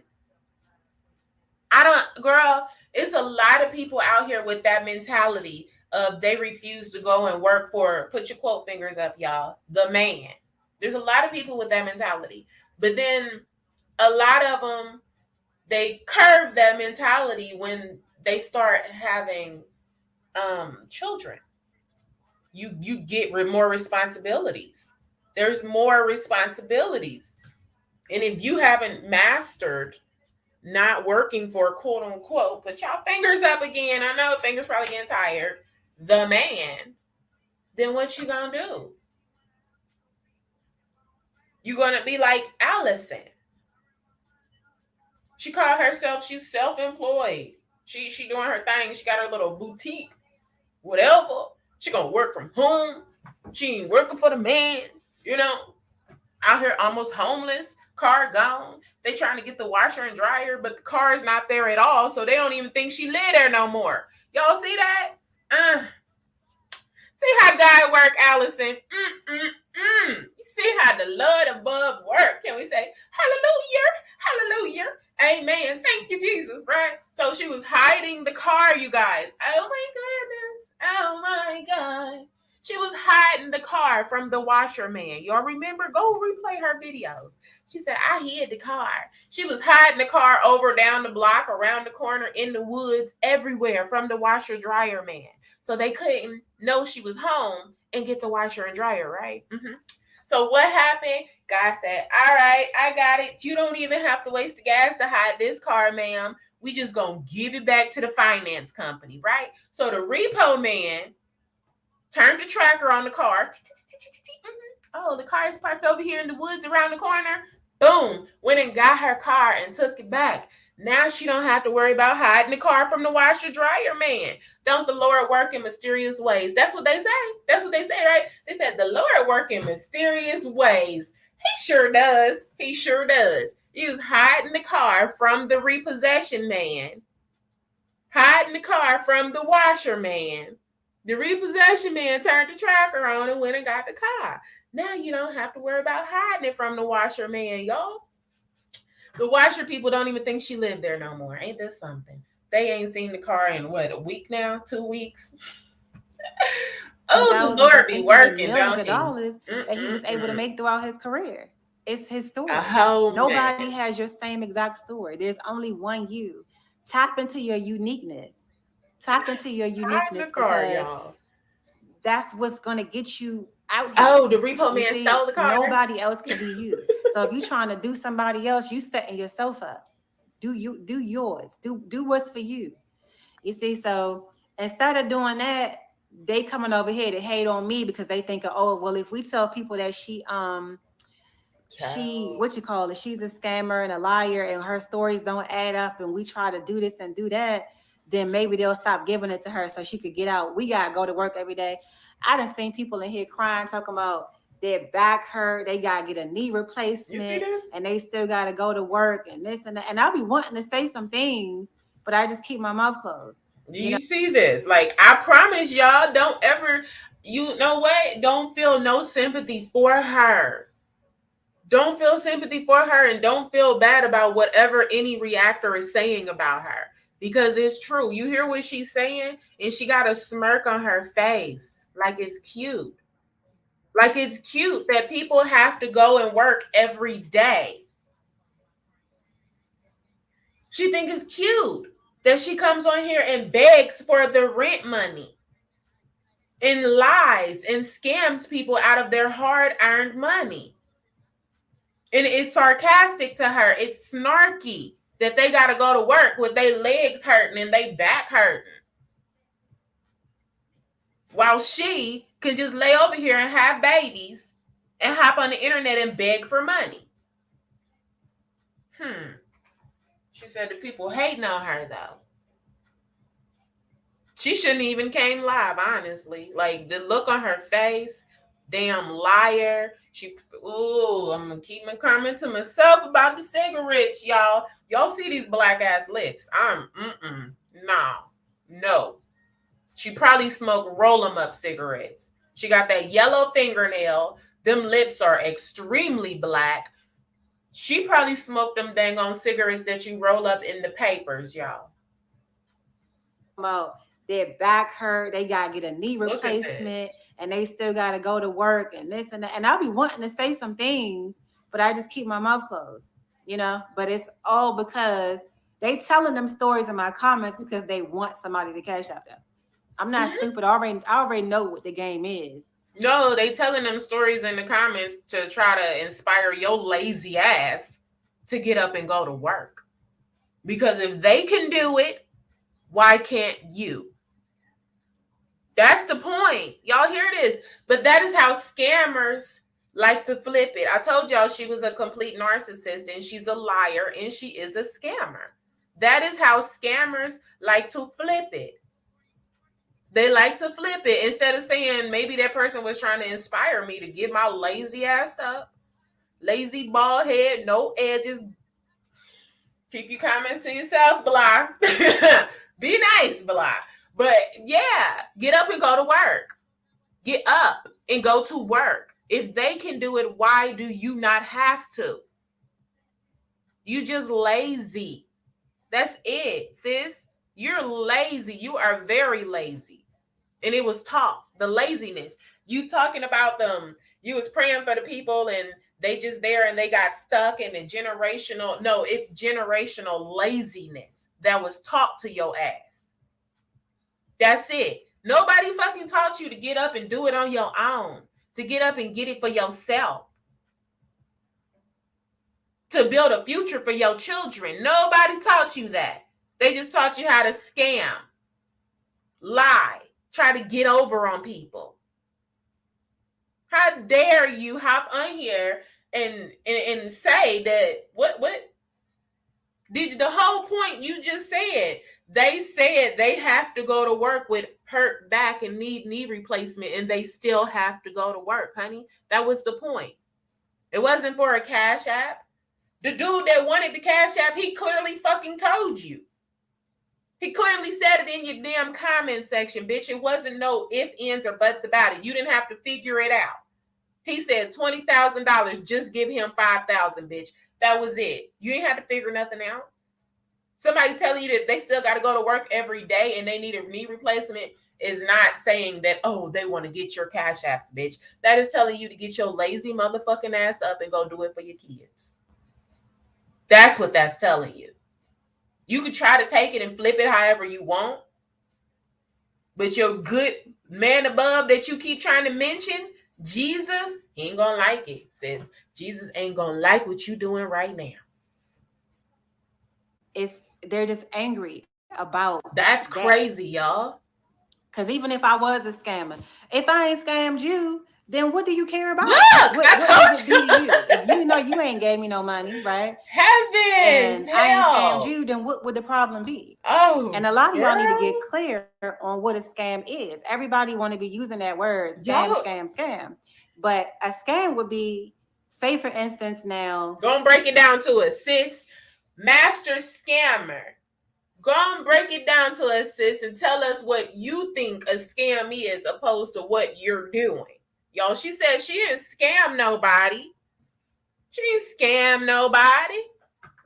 Girl, it's a lot of people out here with that mentality of they refuse to go and work for, put your quote fingers up, y'all, the man. There's a lot of people with that mentality. But then a lot of them, they curve that mentality when they start having children. You get more responsibilities. There's more responsibilities. And if you haven't mastered not working for quote unquote, put y'all fingers up again. I know fingers probably getting tired. The man, then what you gonna do? You gonna be like Allison. She called herself, she's self-employed. She doing her thing. She got her little boutique, whatever. She gonna work from home. She ain't working for the man, you know. Out here almost homeless, car gone. They trying to get the washer and dryer, but the car is not there at all, so they don't even think she live there no more. Y'all see that? See how God work, Allison? You see how the Lord above work? Can we say hallelujah, hallelujah, amen? Thank you, Jesus, right? So she was hiding the car, you guys. Oh my goodness. Oh my God. She was hiding the car from the washerman. Y'all remember? Go replay her videos. She said, I hid the car. She was hiding the car over down the block, around the corner, in the woods, everywhere from the washer dryer man. So they couldn't know she was home and get the washer and dryer, right? So what happened? God said, all right, I got it. You don't even have to waste the gas to hide this car, ma'am. We just going to give it back to the finance company, right? So the repo man turned the tracker on the car. Oh, the car is parked over here in the woods around the corner. Boom. Went and got her car and took it back. Now she don't have to worry about hiding the car from the washer dryer man. Don't the Lord work in mysterious ways? That's what they say. That's what they say, right? They said the Lord work in mysterious ways. He sure does. He sure does. He was hiding the car from the repossession man. Hiding the car from the washer man. The repossession man turned the tracker on and went and got the car. Now you don't have to worry about hiding it from the washer man, y'all. The washer people don't even think she lived there no more. Ain't this something? They ain't seen the car in what, a week now? 2 weeks? Oh, the Lord be working, millions of dollars that he was able to make throughout his career. It's his story. Nobody has your same exact story. There's only one you. Tap into your uniqueness. Tap into your uniqueness because that's what's going to get you out here. Oh, the repo man stole the car. Nobody else can be you. So if you're trying to do somebody else, you setting yourself up. Do yours. Do what's for you. You see, so instead of doing that, they coming over here to hate on me because they think, oh, well, if we tell people that she's a scammer and a liar and her stories don't add up and we try to do this and do that, then maybe they'll stop giving it to her so she could get out. We got to go to work every day. I done seen people in here crying, talking about their back hurt. They got to get a knee replacement and they still got to go to work and this and that. And I'll be wanting to say some things, but I just keep my mouth closed. You see this? Like, I promise y'all, don't ever, you know what? Don't feel no sympathy for her. Don't feel sympathy for her and don't feel bad about whatever any reactor is saying about her. Because it's true. You hear what she's saying? And she got a smirk on her face. Like it's cute. Like it's cute that people have to go and work every day. She thinks it's cute that she comes on here and begs for the rent money and lies and scams people out of their hard-earned money. And it's sarcastic to her. It's snarky that they got to go to work with their legs hurting and they back hurting. While she can just lay over here and have babies and hop on the internet and beg for money. She said the people hating on her, though. She shouldn't even came live, honestly. Like, the look on her face, damn liar. I'm going to keep coming to myself about the cigarettes, y'all. Y'all see these black-ass lips. No. She probably smoked roll-em-up cigarettes. She got that yellow fingernail. Them lips are extremely black. She probably smoked them dang on cigarettes that you roll up in the papers, y'all. About their back hurt, they gotta get a knee replacement, and they still gotta go to work and this and that. And I'll be wanting to say some things, but I just keep my mouth closed, you know. But it's all because they telling them stories in my comments because they want somebody to cash out them. I'm not stupid. I already know what the game is. No, they telling them stories in the comments to try to inspire your lazy ass to get up and go to work. Because if they can do it, why can't you? That's the point. Y'all hear this? But that is how scammers like to flip it. I told y'all she was a complete narcissist and she's a liar and she is a scammer. That is how scammers like to flip it. They like to flip it instead of saying maybe that person was trying to inspire me to get my lazy ass up. Lazy bald head, no edges. Keep your comments to yourself, Blah. Be nice, Blah. But yeah, get up and go to work. Get up and go to work. If they can do it, why do you not have to? You just lazy. That's it, sis. You're lazy. You are very lazy. And it was taught, the laziness. You talking about them, you was praying for the people and they just there and they got stuck in a generational, no, it's generational laziness that was taught to your ass. That's it. Nobody fucking taught you to get up and do it on your own, to get up and get it for yourself, to build a future for your children. Nobody taught you that. They just taught you how to scam, lie, try to get over on people. How dare you hop on here and say that what did the whole point you just said? They said they have to go to work with hurt back and need knee replacement, and they still have to go to work, honey. That was the point. It wasn't for a cash app. The dude that wanted the cash app, he clearly fucking told you. He clearly said it in your damn comment section, bitch. It wasn't no ifs, ands, or buts about it. You didn't have to figure it out. He said $20,000. Just give him $5,000, bitch. That was it. You ain't have to figure nothing out. Somebody telling you that they still got to go to work every day and they need a knee replacement is not saying that, oh, they want to get your cash apps, bitch. That is telling you to get your lazy motherfucking ass up and go do it for your kids. That's what that's telling you. You could try to take it and flip it however you want, but your good man above that you keep trying to mention, Jesus, he ain't gonna like it. Says Jesus ain't gonna like what you doing right now. They're just angry about that's crazy, y'all. Because even if I was a scammer, if I ain't scammed you, then what do you care about? Look, what does it do to you? If you know you ain't gave me no money, right? Heavens, and I ain't scammed you, then what would the problem be? Oh, and a lot of y'all need to get clear on what a scam is. Everybody want to be using that word, scam. But a scam would be, say for instance now. Gonna break it down to us, sis. Master scammer. Go and break it down to us, sis, and tell us what you think a scam is opposed to what you're doing. Y'all, she said she didn't scam nobody. She didn't scam nobody.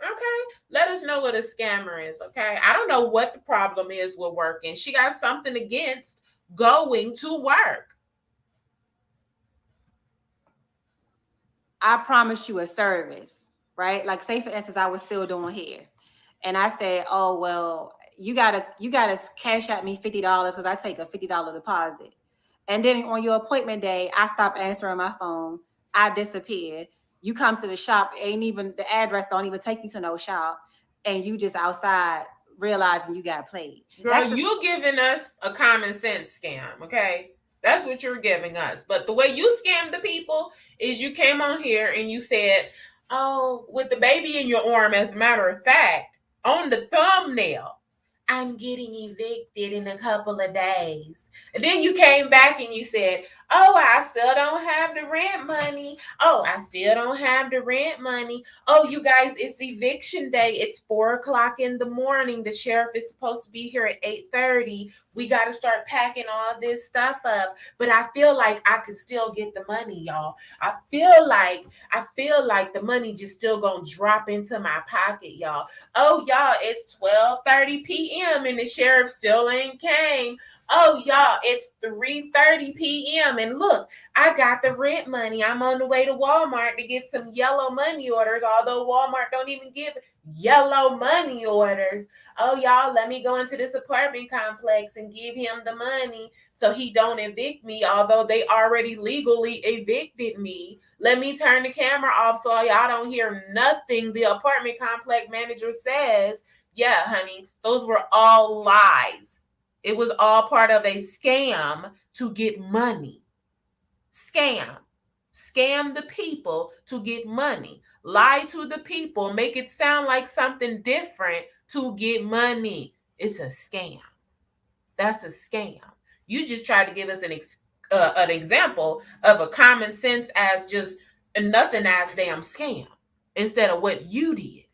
Okay, let us know what a scammer is, okay? I don't know what the problem is with working. She got something against going to work. I promised you a service, right? Like, say for instance, I was still doing hair. And I said, oh, well, you gotta cash out me $50 because I take a $50 deposit. And then on your appointment day, I stop answering my phone. I disappear. You come to the shop, ain't even the address don't even take you to no shop, and you just outside realizing you got played. Girl, you giving us a common sense scam, okay? That's what you're giving us. But the way you scam the people is you came on here and you said, oh, with the baby in your arm, as a matter of fact, on the thumbnail, I'm getting evicted in a couple of days. And then you came back and you said, oh, I still don't have the rent money. Oh, I still don't have the rent money. Oh, you guys, it's eviction day. It's 4:00 in the morning. The sheriff is supposed to be here at 8:30. We got to start packing all this stuff up. But I feel like I could still get the money, y'all. I feel like the money just still gonna drop into my pocket, y'all. Oh, y'all, it's 12:30 p.m. and the sheriff still ain't came. Oh, y'all, it's 3:30 p.m. and look, I got the rent money. I'm on the way to Walmart to get some yellow money orders, although Walmart don't even give yellow money orders. Oh, y'all, let me go into this apartment complex and give him the money so he don't evict me, although they already legally evicted me. Let me turn the camera off so y'all don't hear nothing the apartment complex manager says. Yeah, honey, those were all lies. It was all part of a scam to get money. Scam the people to get money. Lie to the people, make it sound like something different, to get money. It's a scam. That's a scam. You just tried to give us an example of a common sense as just nothing as damn scam instead of what you did.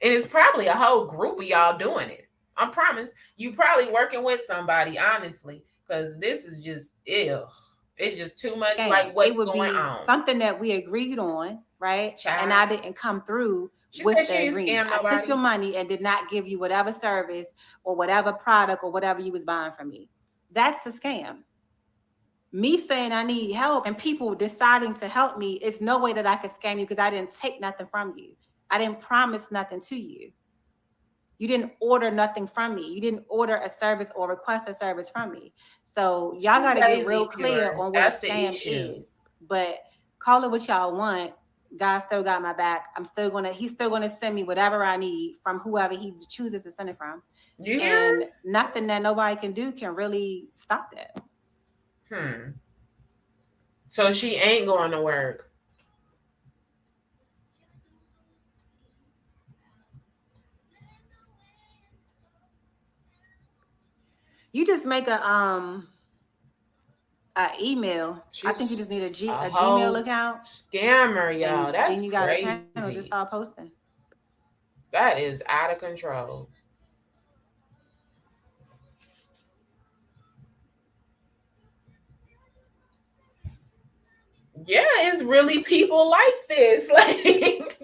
And it's probably a whole group of y'all doing it. I promise. You probably working with somebody, honestly, because this is just ill. It's just too much Scam. like It what's would going be on. something that we agreed on, right? And I Child. didn't come through She with said she the ain't agreement. scam I took your nobody. money and did not give you whatever service or whatever product or whatever you was buying from me. That's a scam. Me saying I need help and people deciding to help me, is no way that I could scam you because I didn't take nothing from you. I didn't promise nothing to you. You didn't order nothing from me. You didn't order a service or request a service from me. So y'all She got to get real lazy, clear pure. on what a That's the scam issue. is. But call it what y'all want. God still got my back. He's still gonna send me whatever I need from whoever he chooses to send it from. You hear? And nothing that nobody can do can really stop that. So she ain't going to work. You just make a email. I think you She's just need a a Gmail whole account, scammer, y'all. and then That's you got a channel. Just crazy. start posting. That is out of control. Yeah, it's really people like this. Like,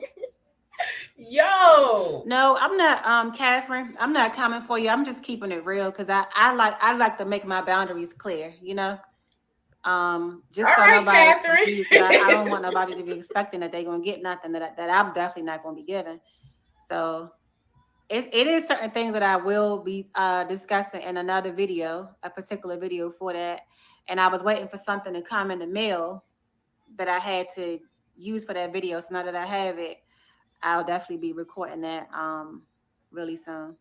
yo. No, I'm not, Catherine. I'm not coming for you. I'm just keeping it real because I like to make my boundaries clear. All Just so right, nobody's confused because I don't Catherine. want nobody to be expecting that they're gonna get nothing that I'm definitely not gonna be given. So it is certain things that I will be discussing in another video, a particular video for that. And I was waiting for something to come in the mail that I had to use for that video. So now that I have it, I'll definitely be recording that really soon.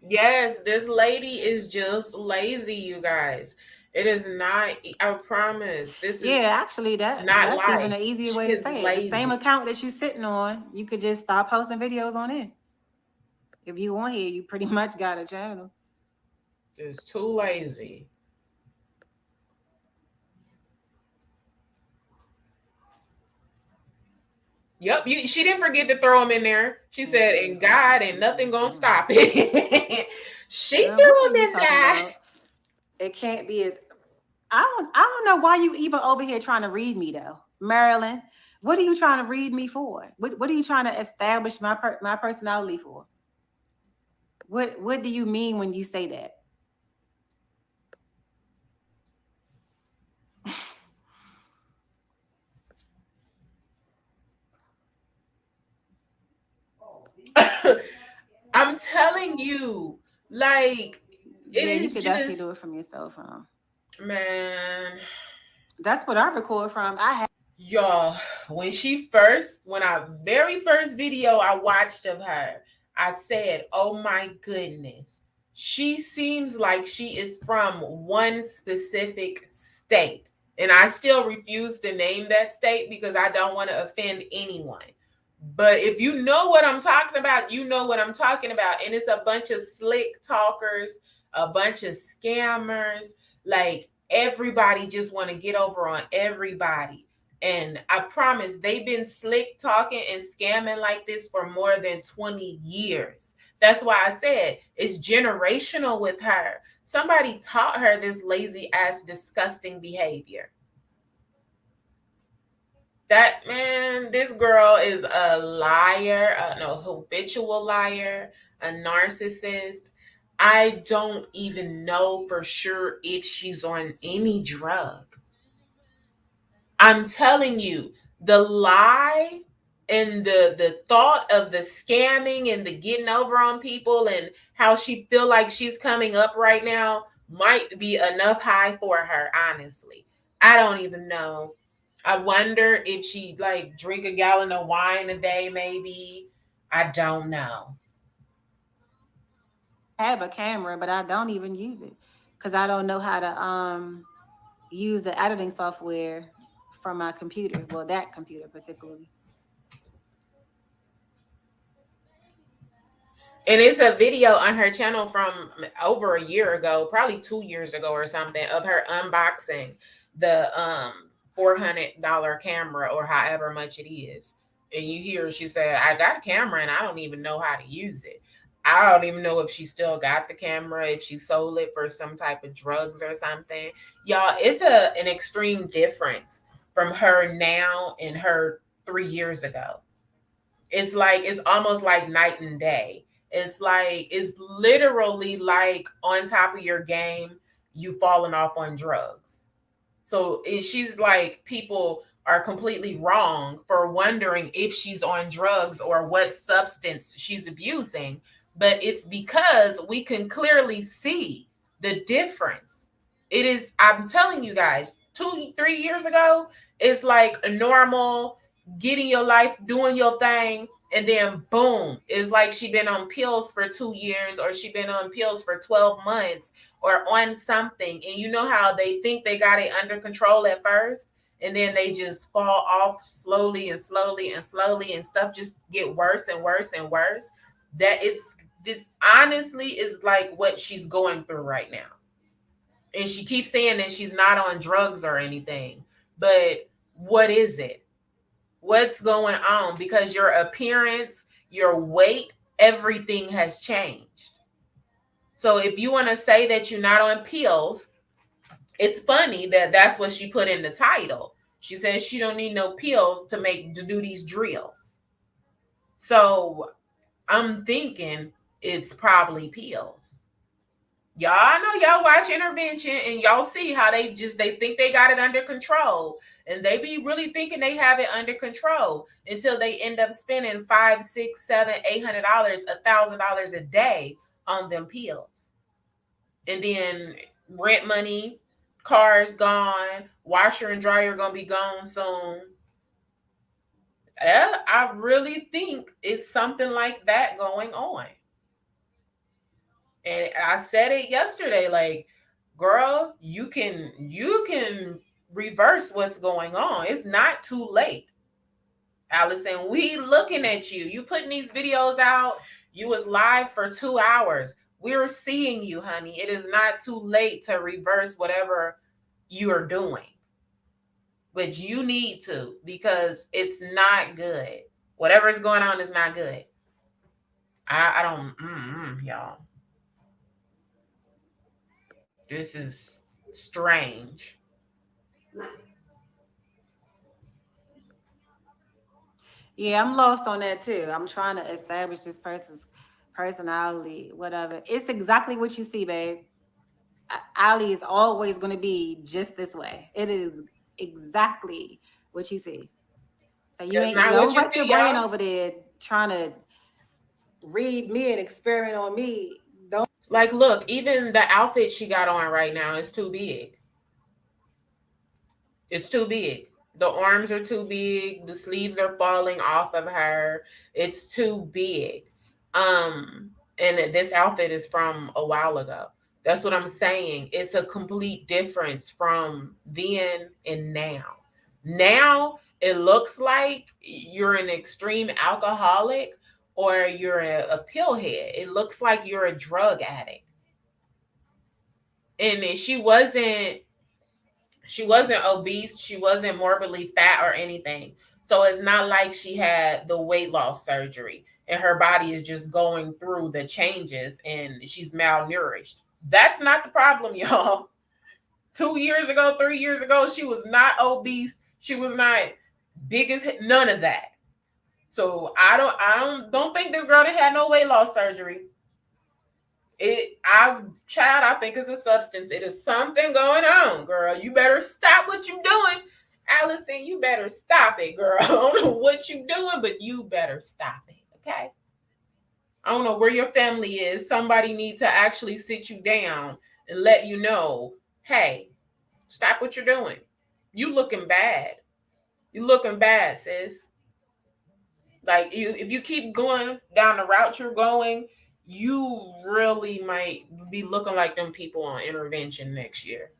Yes, this lady is just lazy, you guys. It is not, I promise. This is Yeah, actually, not that's even life. an easier She way to is say it. The same lazy. account that you're sitting on, you could just start posting videos on it. If you on here, you pretty much got a channel. Just too lazy. Yep, she didn't forget to throw them in there. She said, "In God, ain't nothing gonna stop it." She Girl, what are feeling you this talking guy. about? It can't be as I don't know why you even over here trying to read me though, Marilyn. What are you trying to read me for? What are you trying to establish my personality for? What do you mean when you say that? I'm telling you, like, it Yeah, you is could definitely just, do it from your cell phone. man. That's what I record from. I have. Y'all, when I very first video I watched of her, I said, "Oh my goodness, she seems like she is from one specific state." And I still refuse to name that state because I don't want to offend anyone. But if you know what I'm talking about, you know what I'm talking about. And it's a bunch of slick talkers, a bunch of scammers. Like, everybody just want to get over on everybody. And I promise they've been slick talking and scamming like this for more than 20 years. That's why I said it's generational with her. Somebody taught her this lazy ass, disgusting behavior. That man, this girl is a liar, no, habitual liar, a narcissist. I don't even know for sure if she's on any drug. I'm telling you, the lie and the thought of the scamming and the getting over on people and how she feel like she's coming up right now might be enough high for her, honestly. I don't even know. I wonder if she like drink a gallon of wine a day, maybe. I don't know. Have a camera, but I don't even use it because I don't know how to use the editing software from my computer. Well, that computer particularly. And it's a video on her channel from over a year ago, probably 2 years ago or something, of her unboxing the $400 camera or however much it is. And you hear she said, I got a camera and I don't even know how to use it. I don't even know if she still got the camera, if she sold it for some type of drugs or something. Y'all, it's an extreme difference from her now and her 3 years ago. It's like it's almost like night and day. It's literally like on top of your game, you falling off on drugs. So she's like, people are completely wrong for wondering if she's on drugs or what substance she's abusing. But it's because we can clearly see the difference. It is, I'm telling you guys, 2, 3 years ago, it's like a normal getting your life, doing your thing. And then boom, it's like she been on pills for 2 years or she been on pills for 12 months or on something, and you know how they think they got it under control at first, and then they just fall off slowly and slowly and slowly, and stuff just get worse and worse and worse. That it's this honestly is like what she's going through right now. And she keeps saying that she's not on drugs or anything, but what is it? What's going on? Because your appearance, your weight, everything has changed. So if you want to say that you're not on pills, it's funny that that's what she put in the title. She says she don't need no pills to do these drills. So I'm thinking it's probably pills. Y'all, I know y'all watch Intervention and y'all see how they think they got it under control, and they be really thinking they have it under control until they end up spending $5, $6, $7, $800, $1,000 a day on them pills. And then rent money, cars gone, washer and dryer gonna be gone soon. I really think it's something like that going on. And I said it yesterday, like, girl, you can reverse what's going on. It's not too late. Allison, we looking at you. You putting these videos out. You was live for 2 hours. We're seeing you, honey. It is not too late to reverse whatever you are doing. But you need to, because it's not good. Whatever's going on is not good. I don't, y'all. This is strange. Yeah, I'm lost on that too. I'm trying to establish this person's personality, whatever. It's exactly what you see, babe. Ali is always going to be just this way. It is exactly what you see. So That's you not what don't you wreck your see, brain y'all. over there trying to read me and experiment on me. Don't. Like, look, even the outfit she got on right now is too big. It's too big. The arms are too big. The sleeves are falling off of her. It's too big. And this outfit is from a while ago. That's what I'm saying. It's a complete difference from then and now. Now it looks like you're an extreme alcoholic or you're a pillhead. It looks like you're a drug addict. And she wasn't obese, she wasn't morbidly fat or anything. So it's not like she had the weight loss surgery and her body is just going through the changes and she's malnourished. That's not the problem, y'all. 2 years ago, 3 years ago, she was not obese. She was not big as none of that. So I don't think this girl that had no weight loss surgery. I think it's a substance. It is something going on, girl. You better stop what you doing. Allison, you better stop it, girl. I don't know what you doing, but you better stop it. Okay. I don't know where your family is. Somebody needs to actually sit you down and let you know, hey, stop what you're doing. You looking bad. You looking bad, sis. Like if you keep going down the route you're going, you really might be looking like them people on Intervention next year.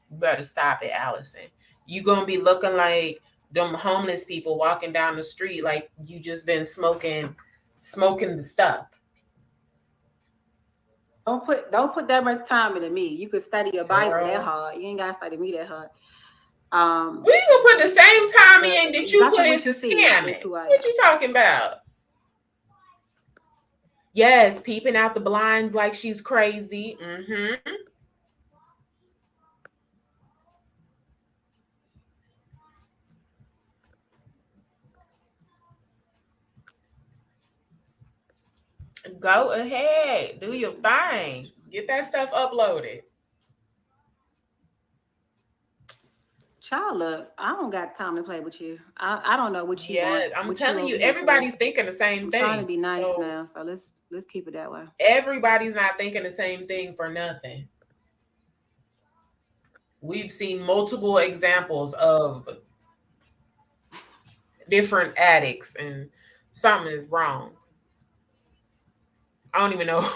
You better stop it, Allison. You gonna be looking like them homeless people walking down the street, like you just been smoking the stuff. Don't put that much time into me. You could study your Bible that Girl. hard. You ain't gotta study me that hard. We gonna put the same time in that you Exactly put what into you see is scamming. who I am. What you talking about? Yes, peeping out the blinds like she's crazy. Mm-hmm. Go ahead. Do your thing. Get that stuff uploaded. Child, look, I don't got time to play with you. I don't know what you Yeah, want, I'm what you telling you, over here for. everybody's thinking the same I'm trying to thing. be nice So now, so let's keep it that way. everybody's not thinking the same thing for nothing. We've seen multiple examples of different addicts, and something is wrong. I don't even know.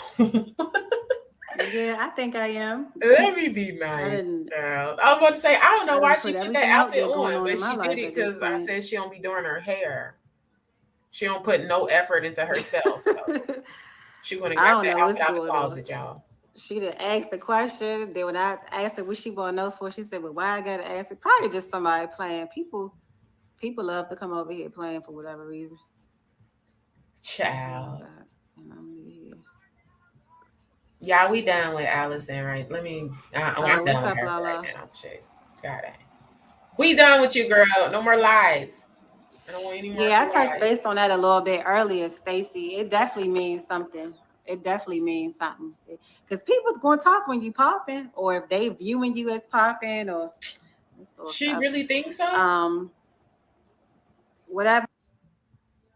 Yeah, I think I am. Let me be I nice, didn't child. I was about to say, I don't know I why didn't she put put that everything out outfit there going on, on but in my she did life it at this because I point. said she don't be doing her hair. She don't put no effort into herself. So she went and I got don't that know what's outfit out the going on. closet, y'all. She done asked the question. Then when I asked her what she want to know for, she said, "Well, why I gotta ask it? Probably just somebody playing. People love to come over here playing for whatever reason. Oh Child. God, and I'm here. Yeah, we done with Allison, right? Let me. I'm What's done with up, her right Lala? now. Shit. God dang. We done with you, girl. No more lies. I don't want any more Yeah, I touched lies. based on that a little bit earlier, Stacy. It definitely means something. It definitely means something because people gonna talk when you popping, or if they viewing you as popping, or this little She stuff. really thinks so? Um, whatever.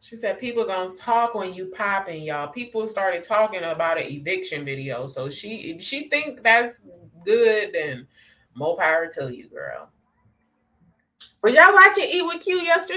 She said people gonna talk when you popping, y'all. People started talking about an eviction video. So if she think that's good, then more power to you, girl. Was y'all watching Eat with Q yesterday?